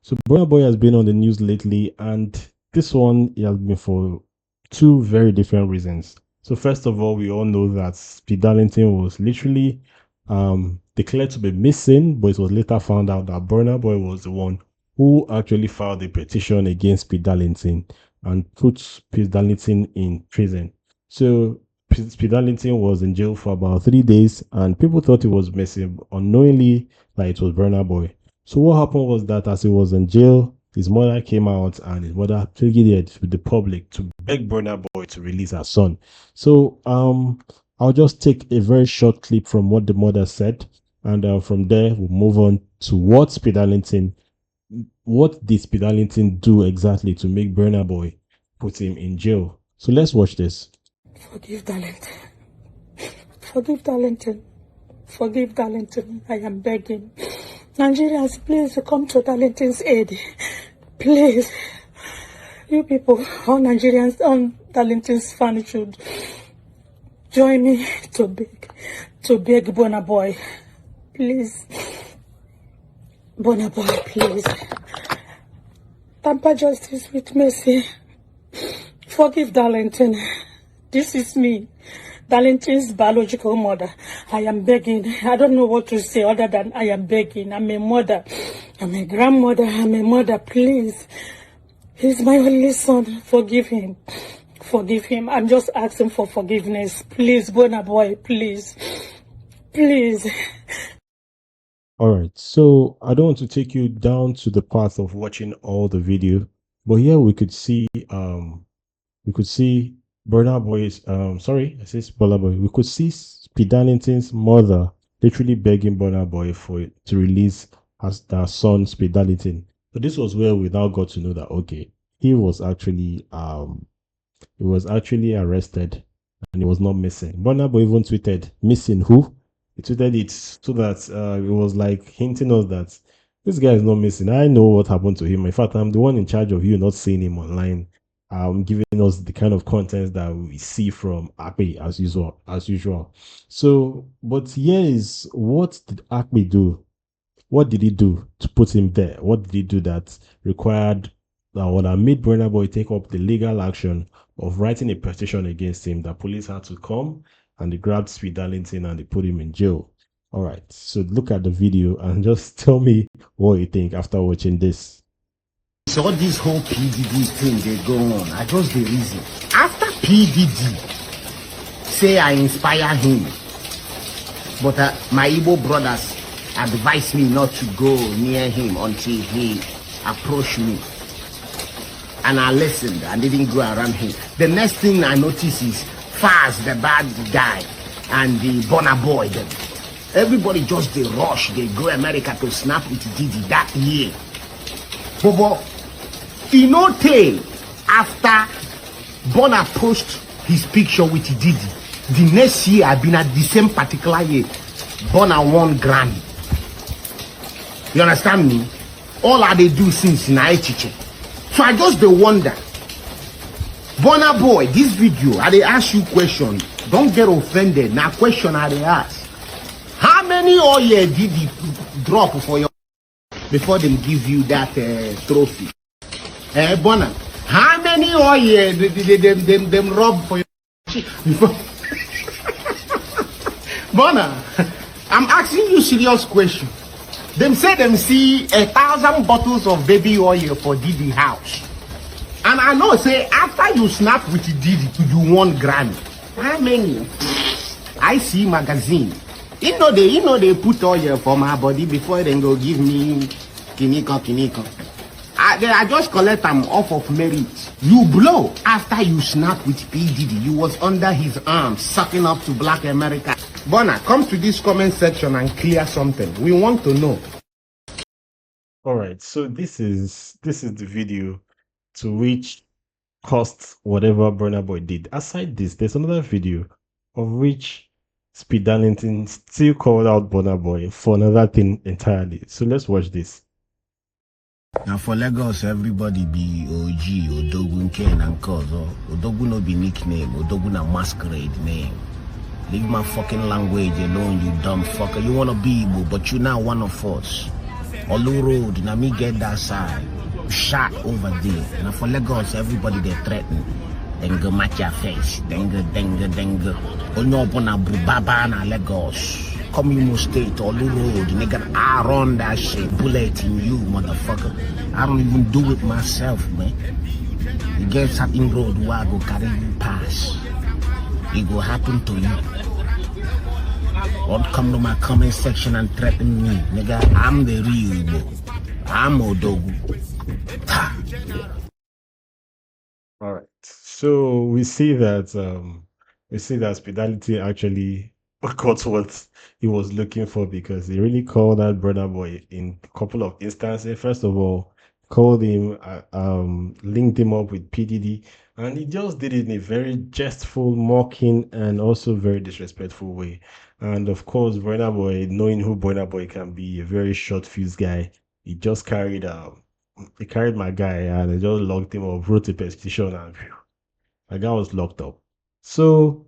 So Burnaboy has been on the news lately, and this one he has been for two very different reasons. So first of all, we all know that Speed Darlington was literally declared to be missing, but it was later found out that Burnaboy was the one who actually filed a petition against Speed Darlington and put Speed Darlington in prison. So Speed Darlington was in jail for about 3 days, and people thought he was missing unknowingly, that it was Burnaboy. So what happened was that as he was in jail, his mother came out and his mother pleaded with the public to beg Burnaboy to release her son. So I'll just take a very short clip from what the mother said, and from there we'll move on to what did Speed Darlington do exactly to make Burnaboy put him in jail. So let's watch this. Forgive Darlington. Forgive Darlington. Forgive Darlington. I am begging. Nigerians, please come to Darlington's aid. Please. You people, all Nigerians on Darlington's fan should join me to beg Burnaboy. Please. Burnaboy, please. Tamper justice with mercy. Forgive Darlington. This is me, Darlington's biological mother. I am begging. I don't know what to say other than I am begging. I'm a mother. I'm a grandmother. I'm a mother. Please. He's my only son. Forgive him. Forgive him. I'm just asking for forgiveness. Please, Burnaboy, please. Please. All right, so I don't want to take you down to the path of watching all the video, but here we could see Burnaboy's we could see Speed Darlington's mother literally begging Burnaboy to release her son Speed Darlington. So this was where we now got to know that okay, he was actually arrested and he was not missing. Burnaboy even tweeted, "Missing who?" He tweeted it so that it was like hinting us that this guy is not missing. I know what happened to him. In fact, I'm the one in charge of you not seeing him online. Giving us the kind of content that we see from Akpe as usual. So, but here is what did Akpe do? What did he do to put him there? What did he do that required or that made Burnaboy take up the legal action of writing a petition against him that police had to come and they grabbed Speed Darlington and they put him in jail? All right, so look at the video and just tell me what you think after watching this. So this whole PDD thing they go on, I just the reason. After PDD, say I inspire him, but my Igbo brothers advise me not to go near him until he approached me. And I listened and didn't go around him. The next thing I notice is Faz, the bad guy, and the Burnaboy. Everybody just they rush, they go America to snap with Didi that year. Bobo, in no time after Burna post his picture with Didi, the next year I've been at the same particular year, Burna won Grammy. You understand me? All I they do since na echiche. So I just dey wonder, Burnaboy, this video I they ask you question. Don't get offended. Now question I they ask. How many oil did you drop for your before them give you that trophy? Burna, how many oil them rob for your before? Burna, I'm asking you serious question. Them say them see 1,000 bottles of baby oil for Didi house. And I know say after you snap with Didi you won Grammy. How many? I see magazine. You know they put oil for my body before they go give me kiniko. I just collect them off of merit. You blow after you snap with P. Diddy. You was under his arm, sucking up to Black America. Burna, come to this comment section and clear something. We want to know. All right, so this is the video to which cost whatever Burnaboy did. Aside this, there's another video of which Speed Darlington still called out Burnaboy for another thing entirely. So let's watch this. Now for Lagos, everybody be OG, Odogun, Ken and Cuz. Odogun no be nickname, Odogun a masquerade name. Leave my fucking language alone, you dumb fucker. You wanna be Igbo, but you're not one of us. Olu Road, now me get that side. Shot over there. Now for Lagos, everybody they threaten. Then go match your face. Then go. Onyo upon Baba na Lagos. Come Imo State, Olu Road. Nigga, I run that shit. Bullet in you, motherfucker. I don't even do it myself, man. You get certain road where I go carry you pass. It go happen to you. Don't come to my comment section and threaten me. Nigga, I'm the real Igbo. I'm Odogu. All right. So we see that Spidality actually got what he was looking for, because he really called that Burnaboy in a couple of instances. First of all, called him, linked him up with PDD, and he just did it in a very jestful, mocking, and also very disrespectful way. And of course, Burnaboy, knowing who Burnaboy can be, a very short fuse guy, he just carried my guy and they just locked him up, wrote a petition, and phew, my guy was locked up. So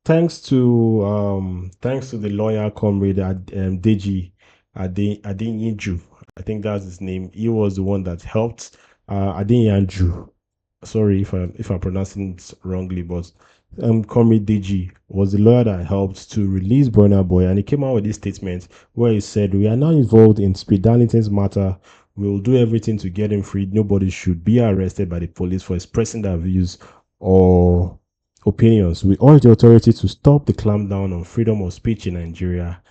thanks to the lawyer comrade Deji Adeyanju, I think that's his name. He was the one that helped Adeyanju. Sorry if I'm pronouncing it wrongly, but comrade Deji was the lawyer that helped to release Burna Boy, and he came out with this statement where he said, "We are now involved in Speed Darlington's matter. We will do everything to get him freed. Nobody should be arrested by the police for expressing their views or opinions. We urge the authorities to stop the clampdown on freedom of speech in Nigeria.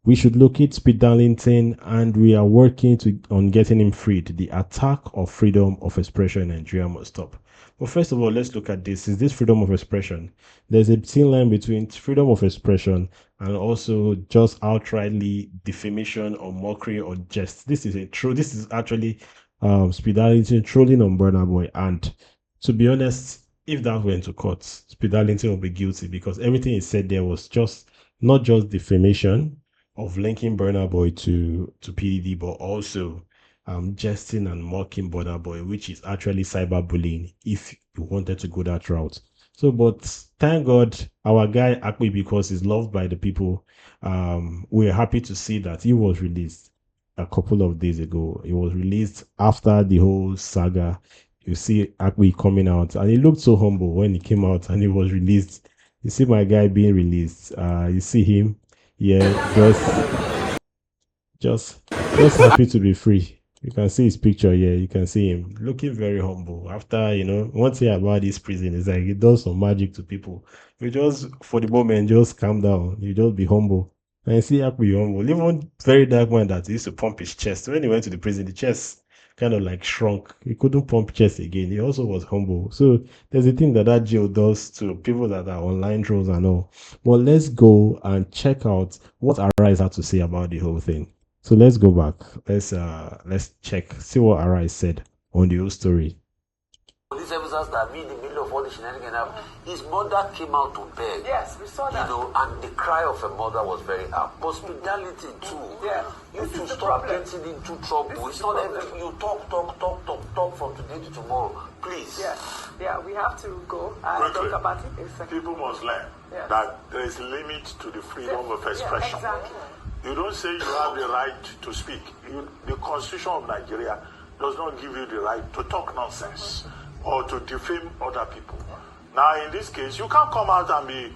We should locate Speed Darlington, and we are working on getting him freed. The attack of freedom of expression in Nigeria must stop." But first of all, let's look at this. Is this freedom of expression? There's a thin line between freedom of expression and also just outrightly defamation or mockery or jest. This is actually Speed Darlington trolling on Burna Boy. And to be honest, if that went to court, Speed Darlington will be guilty, because everything he said there was just not just defamation of linking Burna Boy to PDD, but also jesting and mocking Burna Boy, which is actually cyberbullying if you wanted to go that route. So, but thank God, our guy Akpi, because he's loved by the people, we're happy to see that he was released a couple of days ago. He was released after the whole saga. You see Akpi coming out, and he looked so humble when he came out and he was released. You see my guy being released. You see him, yeah, just happy to be free. You can see his picture here. You can see him looking very humble. After, one thing about this prison is like it does some magic to people. You just, for the moment, just calm down. You just be humble. And you see Akpi humble. Even very dark man that used to pump his chest. When he went to the prison, the chest kind of like shrunk. He couldn't pump chest again. He also was humble. So there's a thing that jail does to people that are online trolls and all. Well, let's go and check out what Arise had to say about the whole thing. So let's go back. Let's check, see what Arise said on the whole story. Police officers that be in the middle of all the shenanigans. His mother came out to beg. Yes, we saw that. And the cry of a mother was very loud. But Spidality too. Yeah. You to stop getting into trouble. It's not everything you talk from today to tomorrow. Please. Yeah, we have to go and talk about it in a second. People must learn that there is a limit to the freedom of expression. Yeah, exactly. You don't say you have the right to speak. The Constitution of Nigeria does not give you the right to talk nonsense or to defame other people. Now, in this case, you can't come out and be,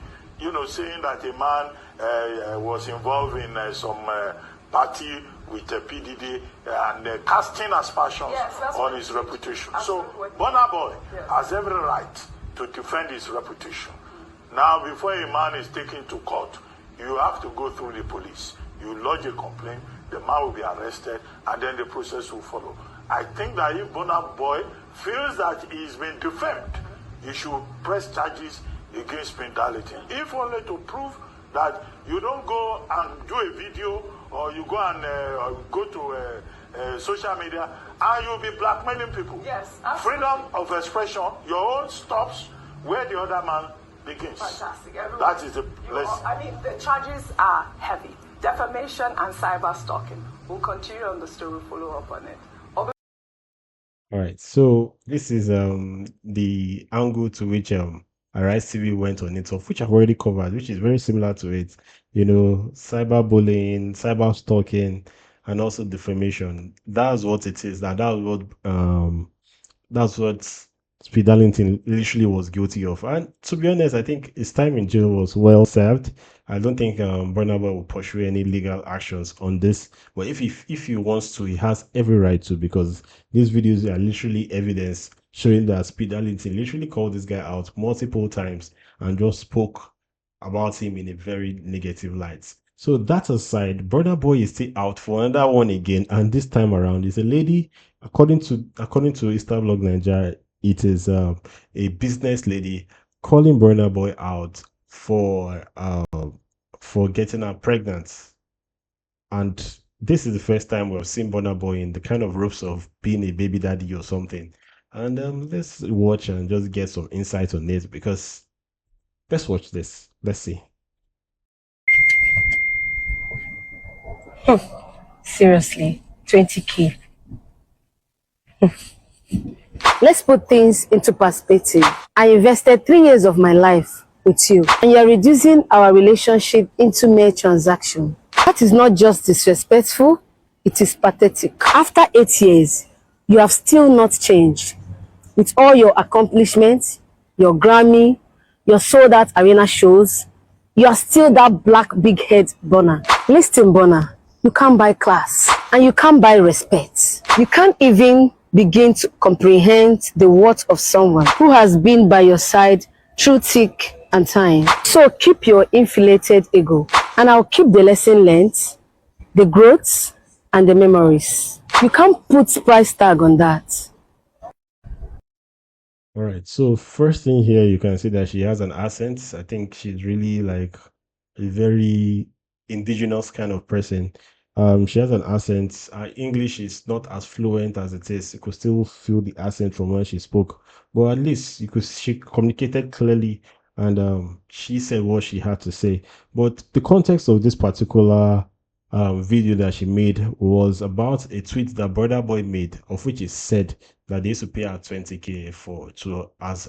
saying that a man was involved in some party with PDD and casting aspersions on his reputation. So, Burna Boy has every right to defend his reputation. Now, before a man is taken to court, you have to go through the police. You lodge a complaint, the man will be arrested, and then the process will follow. I think that if Burna Boy feels that he's been defamed, he should press charges against Speed Darlington, if only to prove that you don't go and do a video or you go and go to social media and you'll be blackmailing people. Yes, absolutely. Freedom of expression, your own stops where the other man begins. Fantastic. That is the lesson. I mean, the charges are heavy. Defamation and cyber stalking. We'll continue on the story, follow up on it. All right, so this is the angle to which Arise TV went on it, of which I've already covered, which is very similar to it. Cyberbullying, cyber stalking, and also defamation. That's what it is. That's what Speed Darlington literally was guilty of. And to be honest, I think his time in jail was well served. I don't think Burnaboy will pursue any legal actions on this. But if he wants to, he has every right to, because these videos are literally evidence showing that Speed Darlington literally called this guy out multiple times and just spoke about him in a very negative light. So that aside, Burnaboy is still out for another one again, and this time around is a lady. According to Instablog Nigeria, it is a business lady calling Burnaboy out for getting her pregnant, and this is the first time we've seen Burnaboy in the kind of ropes of being a baby daddy or something. And let's watch and just get some insight on it, because let's watch this. Let's see. Seriously, 20K. Let's put things into perspective. I invested 3 years of my life with you, and you're reducing our relationship into mere transaction. That is not just disrespectful, it is pathetic. After 8 years, you have still not changed. With all your accomplishments, your Grammy, your sold-out arena shows, you are still that black big head burner. Listen, burner, you can't buy class and you can't buy respect. You can't even begin to comprehend the worth of someone who has been by your side through thick and thin. So keep your inflated ego, and I'll keep the lesson learned, the growths, and the memories. You can't put price tag on that. All right. So first thing here, you can see that she has an accent. I think she's really like a very indigenous kind of person. She has an accent. Her English is not as fluent as it is. You could still feel the accent from when she spoke, but at least she communicated clearly, and she said what she had to say. But the context of this particular video that she made was about a tweet that Burnaboy made, of which it said that they used to pay her 20K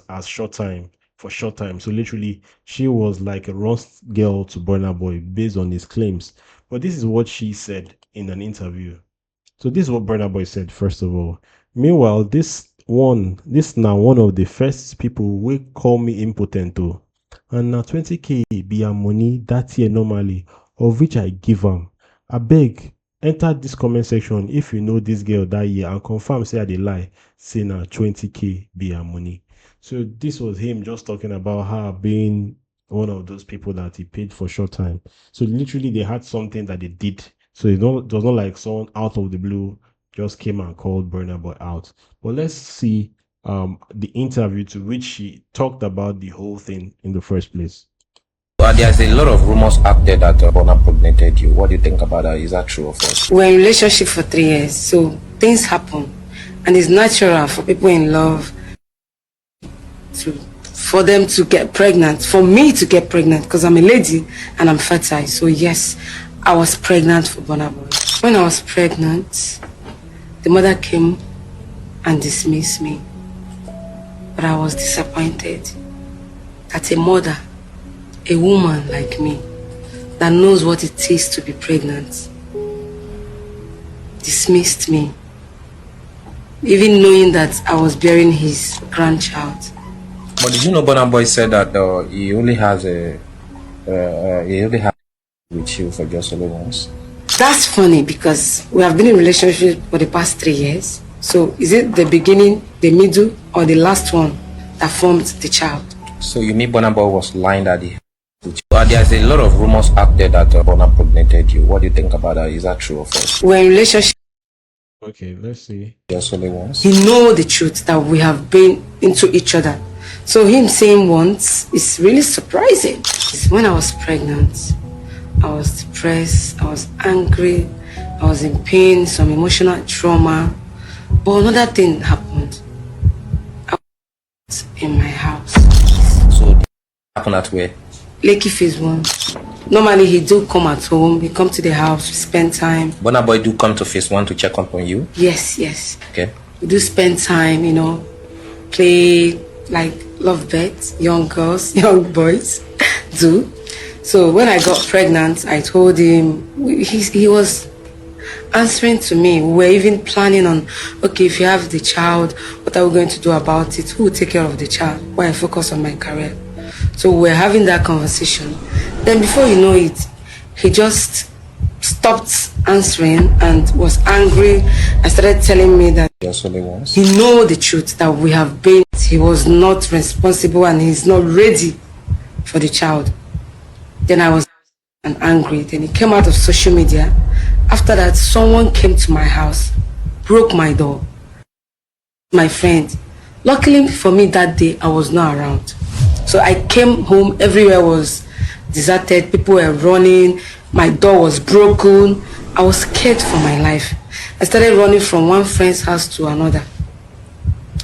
as short time for short time. So literally, she was like a roast girl to Burnaboy based on his claims. But this is what she said in an interview. So this is what Burnaboy said, first of all. Meanwhile, this now one of the first people will call me impotent too. And now 20K be a money that year normally, of which I give them. I beg, enter this comment section if you know this girl that year and confirm say I dey lie, say na 20K be her money. So this was him just talking about her being one of those people that he paid for short time. So literally they had something that they did. So it was not like someone out of the blue just came and called Burnaboy out. But let's see the interview to which she talked about the whole thing in the first place. There's a lot of rumors out there that Burna impregnated you. What do you think about that? Is that true or false? We're in a relationship for 3 years, so things happen, and it's natural for people in love for them to get pregnant, for me to get pregnant, because I'm a lady and I'm fertile. So yes, I was pregnant for Burnaboy. When I was pregnant, the mother came and dismissed me, but I was disappointed that a mother, a woman like me, that knows what it is to be pregnant, dismissed me, even knowing that I was bearing his grandchild. But did you know Burnaboy said that he only has with you for just only once? That's funny, because we have been in a relationship for the past 3 years. So is it the beginning, the middle, or the last one that formed the child? So you mean Burnaboy was lying that he with you? There's a lot of rumors out there that Burna impregnated you. What do you think about that? Is that true or false? We're in a relationship. Okay, let's see. Just only once? He know the truth that we have been into each other. So him saying once is really surprising. When I was pregnant, I was depressed, I was angry, I was in pain, some emotional trauma. But another thing happened. I was in my house. So it happened at where? Lakey Phase 1. Normally he do come at home, he come to the house, we spend time. Burnaboy do come to Phase 1 to check up on you? Yes, yes. Okay. We do spend time, you know, play like lovebirds, young girls, young boys do. So when I got pregnant, I told him, he was answering to me. We were even planning on, okay, if you have the child, what are we going to do about it? Who will take care of the child while I focus on my career? So we were having that conversation. Then before you know it, he just stopped answering and was angry and started telling me that he know the truth, that we have been, he was not responsible and he's not ready for the child. Then I was angry. Then he came out of social media. After that, someone came to my house, broke my door. My friend. Luckily for me that day, I was not around. So I came home, everywhere was deserted, people were running, my door was broken. I was scared for my life. I started running from one friend's house to another.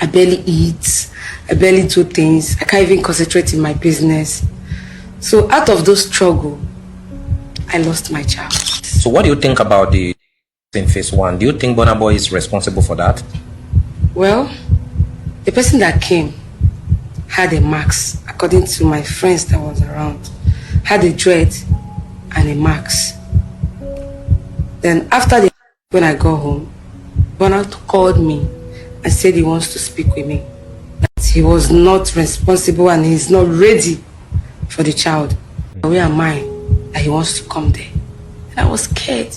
I barely eat, I barely do things, I can't even concentrate in my business. So out of those struggle, I lost my child. So what do you think about the in phase one? Do you think Burnaboy is responsible for that? Well, the person that came had a max, according to my friends that was around, had a dread and a max. Then after when I got home, Burnaboy called me and said he wants to speak with me. That he was not responsible and he's not ready for the child. Where am I? That he wants to come there. And I was scared.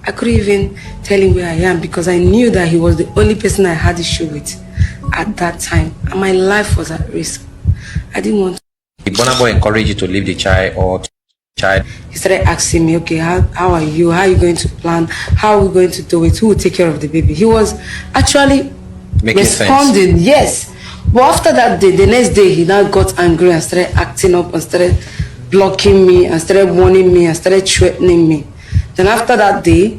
I couldn't even tell him where I am because I knew that he was the only person I had issue with at that time. And my life was at risk. I didn't want to. Did Burnaboy encourage you to leave the child or child? He started asking me, okay, how are you? How are you going to plan? How are we going to do it? Who will take care of the baby? He was actually making responding, sense. Yes. But after that day, the next day, he now got angry and started acting up and started blocking me and started warning me and started threatening me. Then after that day,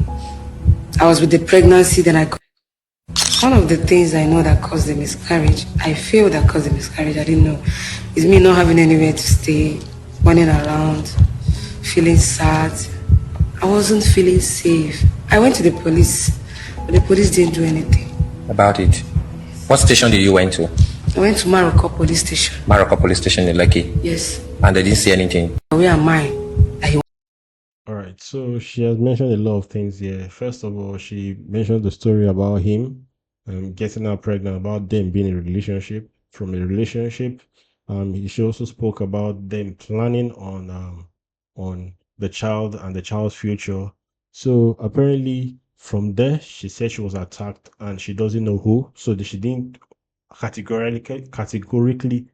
I was with the pregnancy, then I got one of the things I know that caused the miscarriage, I feel that caused the miscarriage, I didn't know, is me not having anywhere to stay, running around, feeling sad. I wasn't feeling safe. I went to the police, but the police didn't do anything about it. What station did you went to? I went to Maroko police station. Maroko police station in Lekki? Yes. And they didn't see anything? Where am I? All right, so she has mentioned a lot of things here. First of all, she mentioned the story about him getting her pregnant, about them being in a relationship. From a relationship, she also spoke about them planning on the child and the child's future. So apparently, from there, she said she was attacked and she doesn't know who. So she didn't categorically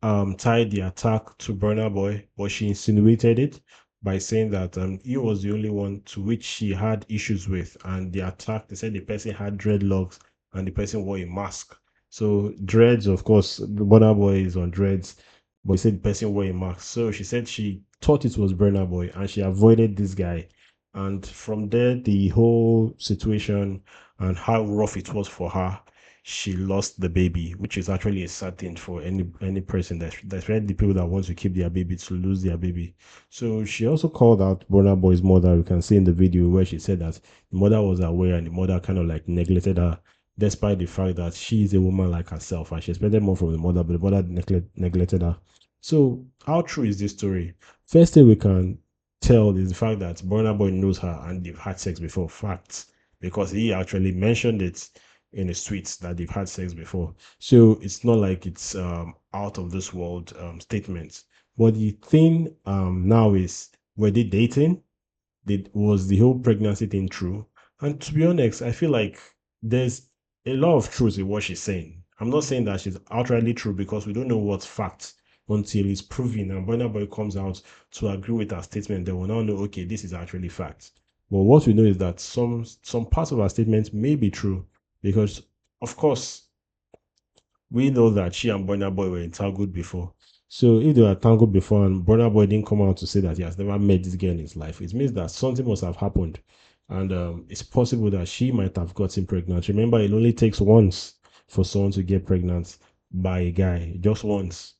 tied the attack to Burnaboy, but she insinuated it by saying that he was the only one to which she had issues with, and the attack, they said the person had dreadlocks and the person wore a mask. So dreads, of course, Burnaboy is on dreads, but he said the person wore a mask. So she said she thought it was Burnaboy and she avoided this guy. And from there, the whole situation and how rough it was for her, she lost the baby, which is actually a sad thing for any person that's really the people that want to keep their baby to lose their baby. So she also called out Burnaboy's mother. You can see in the video where she said that the mother was aware and the mother kind of like neglected her, despite the fact that she is a woman like herself and she expected more from the mother, but the mother neglected her. So how true is this story? First thing we can tell is the fact that Burnaboy knows her and they've had sex before. Facts, because he actually mentioned it in his tweets that they've had sex before. So it's not like it's out of this world statements. But the thing now is, were they dating? Was the whole pregnancy thing true? And to be honest, I feel like there's a lot of truth in what she's saying. I'm not saying that she's outrightly true because we don't know what's facts until it's proven and Burnaboy comes out to agree with her statement. Then we'll now know, okay, this is actually facts. But what we know is that some parts of her statement may be true, because of course we know that she and Burnaboy were entangled before. So if they were entangled before and Burnaboy didn't come out to say that he has never met this girl in his life, it means that something must have happened. And it's possible that she might have gotten pregnant. Remember, it only takes once for someone to get pregnant by a guy. Just once.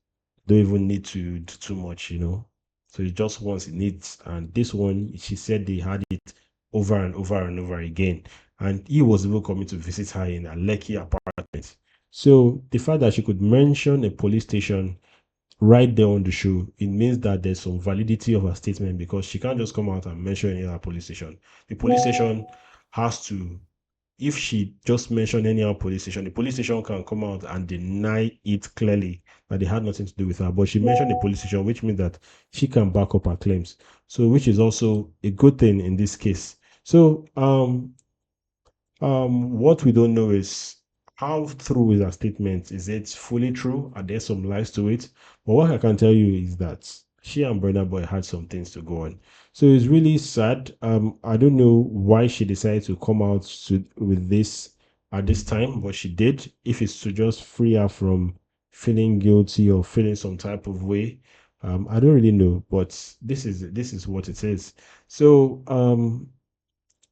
Don't even need to do too much, So it's just once it needs. And this one, she said they had it over and over and over again. And he was even coming to visit her in a Lekki apartment. So the fact that she could mention a police station right there on the show, it means that there's some validity of her statement, because she can't just come out and mention any other police station. The police station has to, if she just mentioned any other police station, the police station can come out and deny it clearly that they had nothing to do with her. But she mentioned the police station, which means that she can back up her claims. So, which is also a good thing in this case. So, what we don't know is how true is her statement. Is it fully true? Are there some lies to it? But what I can tell you is that she and Burnaboy had some things to go on. So it's really sad. I don't know why she decided to come out with this at this time, but she did. If it's to just free her from feeling guilty or feeling some type of way, I don't really know. But this is what it is. So I'm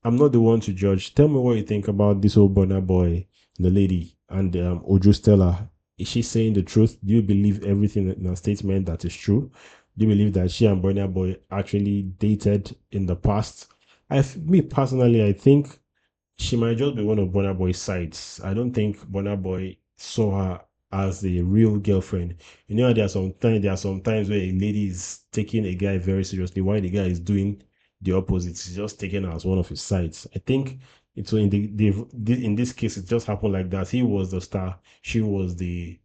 not the one to judge. Tell me what you think about this whole Burnaboy, the lady, and Ojo Stella. Is she saying the truth? Do you believe everything in her statement that is true? Do you believe that she and Burnaboy actually dated in the past? Me personally, I think she might just be one of Burna Boy's sides. I don't think Burna Boy saw her as a real girlfriend. You know, there are some times where a lady is taking a guy very seriously, while the guy is doing the opposite. He's just taking her as one of his sides. I think it's in in this case, it just happened like that. He was the star, she was the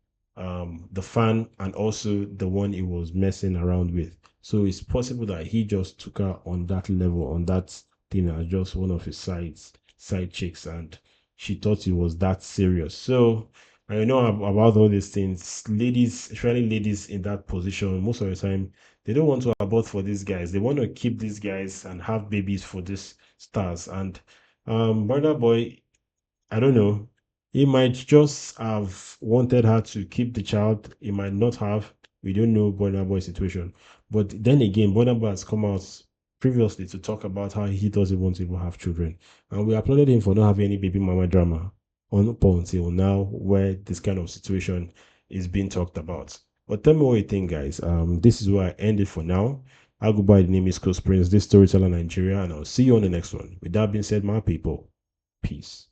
fan, and also the one he was messing around with. So it's possible that he just took her on that level, on that thing, as just one of his side chicks, and she thought it was that serious. So I know about all these things. Ladies, especially ladies in that position, most of the time they don't want to abort for these guys. They want to keep these guys and have babies for these stars. And Burna Boy, I don't know. He might just have wanted her to keep the child. He might not have. We don't know Burna Boy's situation. But then again, Burna Boy has come out previously to talk about how he doesn't want to even have children. And we applauded him for not having any baby mama drama up until now, where this kind of situation is being talked about. But tell me what you think, guys. This is where I end it for now. I'll go by the name is Coach Prince, this storyteller Nigeria, and I'll see you on the next one. With that being said, my people, peace.